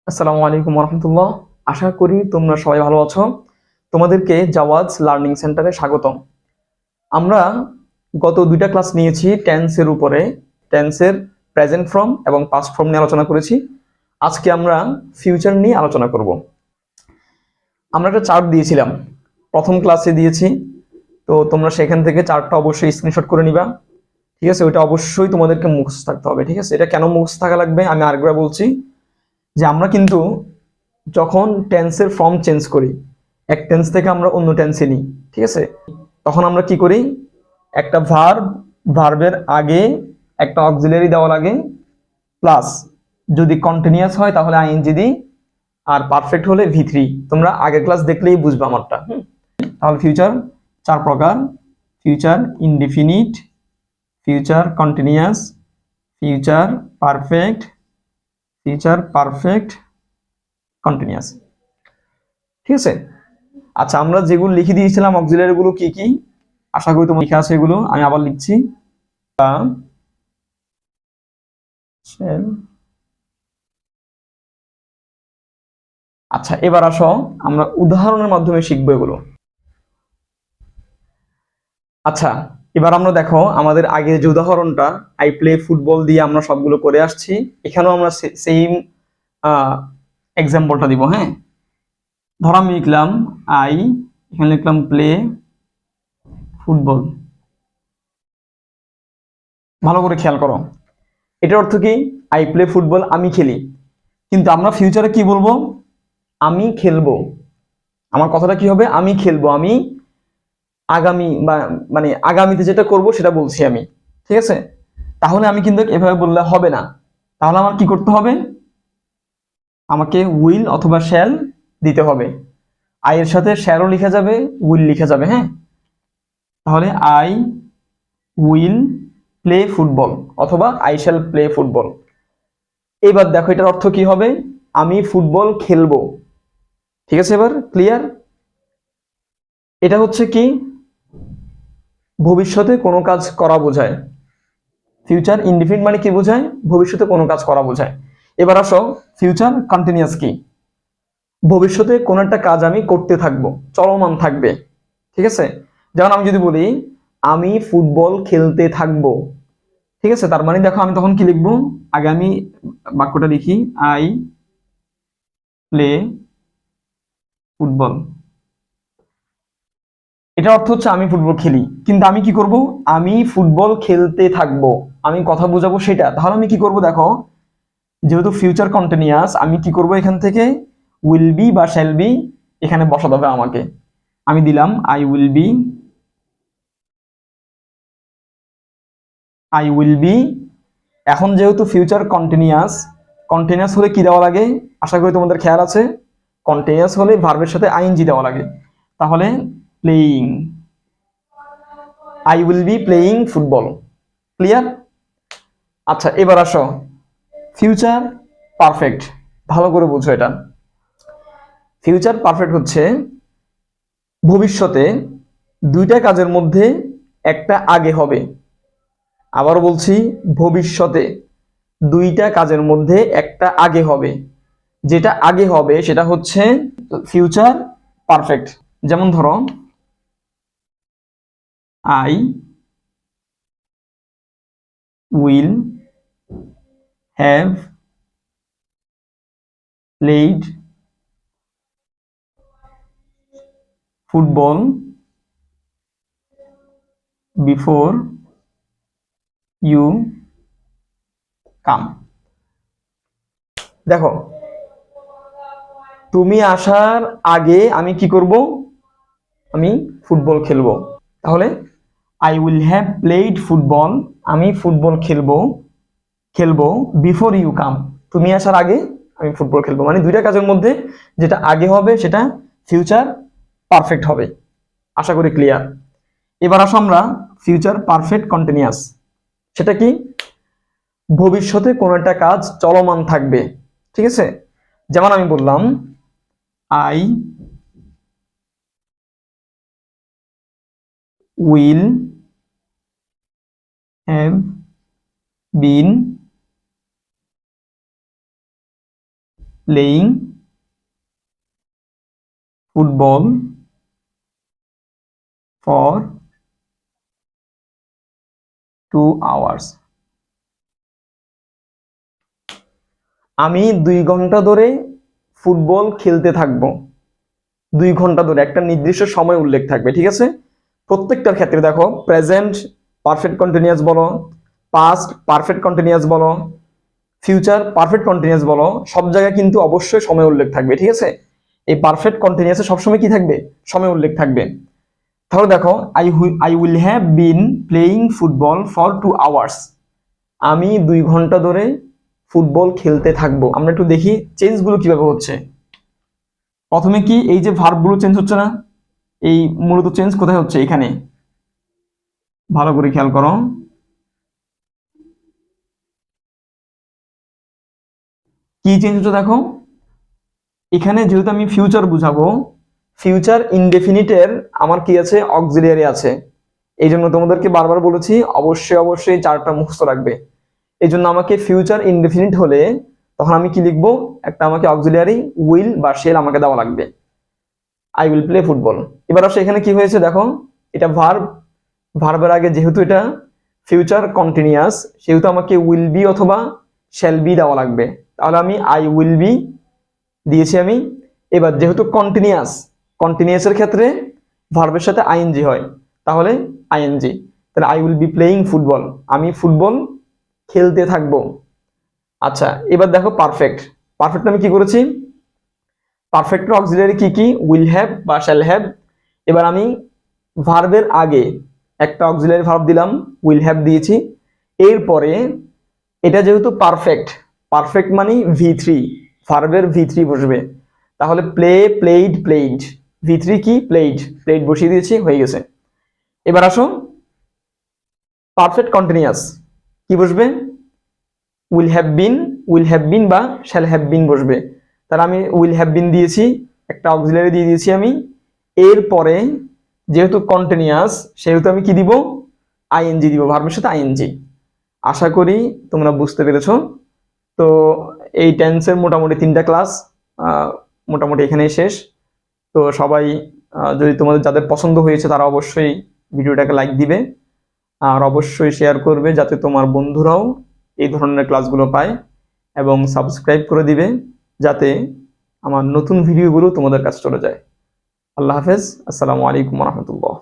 আসসালামু আলাইকুম রহমতুল্লাহ। আশা করি তোমরা সবাই ভালো আছো। তোমাদেরকে জাওয়াজ লার্নিং সেন্টারে স্বাগতম। আমরা গত দুইটা ক্লাস নিয়েছি টেন্সের উপরে। টেন্সের প্রেজেন্ট ফর্ম এবং পাস্ট ফর্ম নিয়ে আলোচনা করেছি। আজকে আমরা ফিউচার নিয়ে আলোচনা করব। আমরা একটা চার্ট দিয়েছিলাম, প্রথম ক্লাসে দিয়েছি। তো তোমরা সেখান থেকে চার্টটা অবশ্যই স্ক্রিনশট করে নিবা। ঠিক আছে, ওইটা অবশ্যই তোমাদেরকে মুখস্থ থাকতে হবে। ঠিক আছে, এটা কেন মুখস্থ থাকা লাগবে আমি আরেকবার বলছি, যে আমরা কিন্তু যখন টেন্সের ফর্ম চেঞ্জ করি, এক টেন্স থেকে আমরা অন্য টেন্সে নিই, ঠিক আছে, তখন আমরা কি করি, একটা ভার্বের আগে একটা অক্সিলারি দেওয়া লাগে, প্লাস যদি কন্টিনিউয়াস হয় তাহলে আইএনজি দিই, আর পারফেক্ট হলে ভি3। তোমরা আগের ক্লাস দেখলেই বুঝবে আমারটা। তাহলে ফিউচার চার প্রকার: future indefinite, future continuous, future perfect, future perfect continuous. ঠিক আছে, আচ্ছা, আমরা যেগুলো লিখে দিয়েছিলাম অক্সিলারি গুলো কি কি, আশা করি তোমার লিখা আছে এগুলো। আমি আবার লিখছি। আচ্ছা, এবার আসো আমরা উদাহরণের মাধ্যমে শিখবো এগুলো। আচ্ছা, এবার আমরা দেখো আমাদের আগের যে উদাহরণটা আই প্লে ফুটবল দিয়ে আমরা সবগুলো করে আসছি, এখানেও আমরা সেম এক্সাম্পলটা দিব। হ্যাঁ, ধরো আমি লিখলাম আই, এখানে লিখলাম প্লে ফুটবল। ভালো করে খেয়াল করো, এটার অর্থ কি? আই প্লে ফুটবল, আমি খেলি। কিন্তু আমরা ফিউচারে কি বলবো? আমি খেলবো। আমার কথাটা কি হবে? আমি খেলবো, আমি আগামী বা মানে আগামীতে যেটা করব সেটা বলছি আমি। ঠিক আছে, তাহলে আমি কিন্তু এভাবে বললে হবে না। তাহলে আমার কি করতে হবে? আমাকে উইল অথবা শ্যাল দিতে হবে। আই এর সাথে শ্যালও লিখা যাবে, উইল লিখা যাবে। হ্যাঁ, তাহলে আই উইল প্লে ফুটবল অথবা আই শ্যাল প্লে ফুটবল। এবার দেখো এটার অর্থ কি হবে? আমি ফুটবল খেলবো। ঠিক আছে, এবার ক্লিয়ার? এটা হচ্ছে কি? ভবিষ্যতে কোনো কাজ করা বোঝায়। ফিউচার ইনডিফিনিট মানে কি বোঝায়? ভবিষ্যতে কোনো কাজ করা বোঝায়। এবার আসো ফিউচার কন্টিনিউয়াস কি? ভবিষ্যতে কোনো একটা কাজ আমি করতে থাকবো, চলমান থাকবে। ঠিক আছে, যেমন আমি যদি বলি আমি ফুটবল খেলতে থাকবো, ঠিক আছে, তার মানে দেখো আমি তখন কি লিখবো? আগে আমি বাক্যটা লিখি, আই প্লে ফুটবল। এটার অর্থ হচ্ছে আমি ফুটবল খেলি, কিন্তু আমি কি করব? আমি ফুটবল খেলতে থাকবো, আমি কথা বোঝাবো সেটা। তাহলে আমি কি করব দেখো, যেহেতু ফিউচার কন্টিনিউয়াস, আমি কি করব এখান থেকে উইল বি বা শ্যাল বি এখানে বসাতে হবে আমাকে। আমি দিলাম আই উইল বি। এখন যেহেতু ফিউচার কন্টিনিউয়াস, কন্টিনিউয়াস হলে কি দেওয়া লাগে? আশা করি তোমাদের খেয়াল আছে, কন্টিনিউয়াস হলে ভার্বের সাথে আইএনজি দেওয়া লাগে। তাহলে playing, I will be playing football. Clear? আচ্ছা, এবার আসো ফিউচার পারফেক্ট। ভালো করে বুঝো এটা। ফিউচার পারফেক্ট হচ্ছে ভবিষ্যতে দুইটা কাজের মধ্যে একটা আগে হবে। আবার বলছি, ভবিষ্যতে দুইটা কাজের মধ্যে একটা আগে হবে। যেটা আগে হবে সেটা হচ্ছে ফিউচার পারফেক্ট। যেমন ধরো I will have played football before you come. দেখো, তুমি আসার আগে আমি কি করব? আমি ফুটবল খেলবো। তাহলে I will have played football, আমি ফুটবল খেলবো খেলবো বিফোর ইউ কাম, তুমি আসার আগে আমি ফুটবল খেলবো। মানে দুইটা কাজের মধ্যে যেটা আগে হবে সেটা ফিউচার পারফেক্ট হবে। আশা করি ক্লিয়ার। এবার আসো আমরা ফিউচার পারফেক্ট কন্টিনিউয়াস। সেটা কি? ভবিষ্যতে কোনো একটা কাজ চলমান থাকবে। ঠিক আছে, যেমন আমি বললাম I will have been playing football for 2 hours। আমি 2 ঘন্টা ধরে ফুটবল খেলতে থাকবো। 2 ঘন্টা ধরে একটা নির্দিষ্ট সময় উল্লেখ থাকবে, ঠিক আছে। প্রত্যেকটার ক্ষেত্রে দেখো, প্রেজেন্ট পারফেক্ট কন্টিনিউয়াস বলো, পাস্ট পারফেক্ট কন্টিনিউয়াস বলো, ফিউচার পারফেক্ট কন্টিনিউয়াস বলো, সব জায়গায় কিন্তু অবশ্যই সময় উল্লেখ থাকবে, ঠিক আছে। এই পারফেক্ট কন্টিনিউয়াসে সবসময় কি থাকবে? সময় উল্লেখ থাকবে। তাহলে দেখো, I will have been playing football for 2 hours। আমি 2 ঘন্টা ধরে ফুটবল খেলতে থাকবো। আমরা একটু দেখি চেঞ্জগুলো কিভাবে হচ্ছে। প্রথমে কি এই যে ভার্বগুলো চেঞ্জ হচ্ছে না? এই মূলত চেঞ্জ কোথায় হচ্ছে? এখানে ভালো করে খেয়াল করো। কি চেঞ্জ হচ্ছে দেখো, এখানে যেহেতু আমি ফিউচার বুঝাবো, ফিউচার ইনডেফিনিটের আমার কি আছে? অক্সিলিয়ারি আছে। এই জন্য তোমাদেরকে বারবার বলেছি অবশ্যই অবশ্যই চারটা মুখস্থ রাখবে। এই জন্য আমাকে ফিউচার ইনডেফিনিট হলে তখন আমি কি লিখবো? একটা আমাকে অক্সিলিয়ারি উইল বা শেল আমাকে দেওয়া লাগবে। I will play football. এবার আসলে এখানে কি হয়েছে দেখো, এটা ভার্ব, ভার্বের আগে যেহেতু এটা ফিউচার কন্টিনিউয়াস, সেহেতু আমাকে উইল বি অথবা শ্যাল বি দেওয়া লাগবে। তাহলে আমি আই উইল বি দিয়েছি আমি। এবার যেহেতু কন্টিনিউয়াস, কন্টিনিউয়াসের ক্ষেত্রে ভার্বের সাথে আইএনজি হয়, তাহলে আইএনজি। তাহলে I will be playing football, আমি ফুটবল খেলতে থাকবো। আচ্ছা, এবার দেখো পারফেক্ট। পারফেক্ট আমি কি করেছি? পারফেক্টের অক্সিলারি কি কি? উইল হ্যাভ বা শ্যাল হ্যাভ। এবার আমি ভার্বের আগে একটা অক্সিলারি ভার্ব দিলাম, উইল হ্যাভ দিয়েছি। এরপরে এটা যেহেতু পারফেক্ট, পারফেক্ট মানে V3, ভার্বের V3 বসবে। তাহলে প্লে, প্লেইড, প্লেইড, V3 কি? প্লেইড, প্লেইড বসিয়ে দিয়েছি, হয়ে গেছে। এবার আসো পারফেক্ট কন্টিনিউয়াস, কি বসবে? Will have been, will have been বা শ্যাল হ্যাভ বিন বসবে। তাহলে আমি উইল হ্যাভ বিন দিয়েছি, একটা অক্সিলারি দিয়ে দিয়েছি আমি। এরপরে যেহেতু কন্টিনিউয়াস, সেহেতু আমি কি দিব? আইএনজি দিব, ভার্বের সাথে আইএনজি। আশা করি তোমরা বুঝতে পেরেছো। তো এই টেন্সের মোটামুটি 3টা ক্লাস মোটামুটি এখানেই শেষ। তো সবাই যদি তোমাদের যাদের পছন্দ হয়েছে তারা অবশ্যই ভিডিওটাকে লাইক দিবে, আর অবশ্যই শেয়ার করবে যাতে তোমার বন্ধুরাও এই ধরনের ক্লাসগুলো পায়, এবং সাবস্ক্রাইব করে দিবে যাতে আমার নতুন ভিডিওগুলো তোমাদের কাছে চলে যায়। আল্লাহ হাফেজ। আসসালামু আলাইকুম রহমতুল্লাহ।